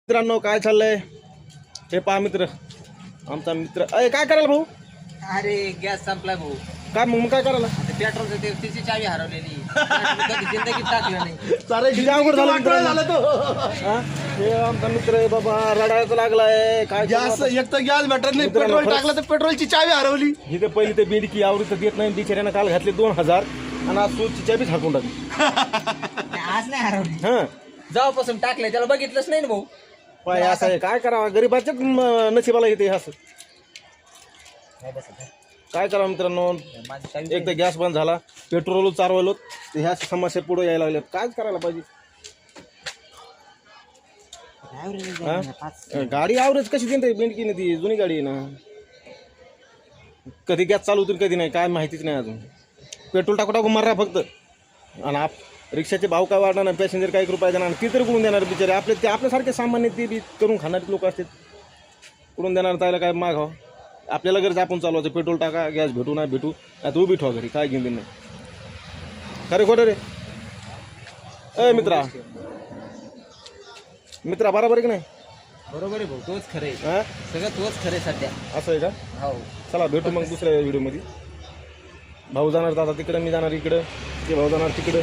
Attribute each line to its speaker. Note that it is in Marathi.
Speaker 1: मित्रांनो काय चाललंय हे पहा मित्र, आमचा मित्र. अय काय करायला भाऊ?
Speaker 2: अरे गॅस संपला भाऊ.
Speaker 1: काय मग काय करायला?
Speaker 2: पेट्रोलचं तिची चावी हरवलेली. कधी जिंदगीत टाकलं नाही.
Speaker 1: सारे किती अवघड झालं मित्रांनो. हा? हे आमचा मित्र आहे बाबा, रडायचं लागलाय. काय
Speaker 3: गॅस एक तर गॅस भेटत नाही, पेट्रोल टाकलं तर पेट्रोलची चावी हरवली.
Speaker 1: इथे पहिली ते बिडकी आवृत्त देत नाही, बिचाऱ्यानं काल घातले 2000 आणि आज सूची चाबी झाकून टाकली.
Speaker 2: आज नाही हरवली.
Speaker 1: हा
Speaker 2: जेव्हापासून टाकलंय त्याला बघितलंच नाही ना भाऊ.
Speaker 1: पाय असं आहे, काय करावं गरीबाच्याच नशिबाला येते असं. काय करावं मित्रांनो, एक तर गॅस बंद झाला, पेट्रोल चालवलो, ह्या समस्या पुढे यायला लागल्यात. काय करायला पाहिजे? गाडी ॲव्हरेज कशी देते? बिंडकीने ती जुनी गाडी आहे ना, कधी गॅस चालू होतील कधी नाही काय माहितीच नाही अजून. पेट्रोल टाकू टाकू मारा फक्त. आणि रिक्षाचे भाव काय वाढणार नाही, पॅसेंजर काही रुपये देणार, ती तर कुठून देणार बिचारे? ते आपल्यासारखे सामान्य ते बी करून खाणारे लोक असतात, कुठून देणार? त्याला काय मागावं? आपल्याला गरज आपण चालवायचं, पेट्रोल टाका, गॅस भेटू नाही भेटू, आता उभी ठेवा घरी, काय घेऊन नाही. खरे खोटं रे? मित्रा बरोबर आहे की नाही?
Speaker 2: बरोबर आहे भाऊ, तोच खरे.
Speaker 1: हां
Speaker 2: सगळं तोच खरे सध्या.
Speaker 1: असं आहे का?
Speaker 2: हो
Speaker 1: चला भेटू मग दुसऱ्या व्हिडिओमध्ये. भाऊ जाणार दादा तिकडं, मी जाणार इकडं, ते भाऊ जाणार तिकडं.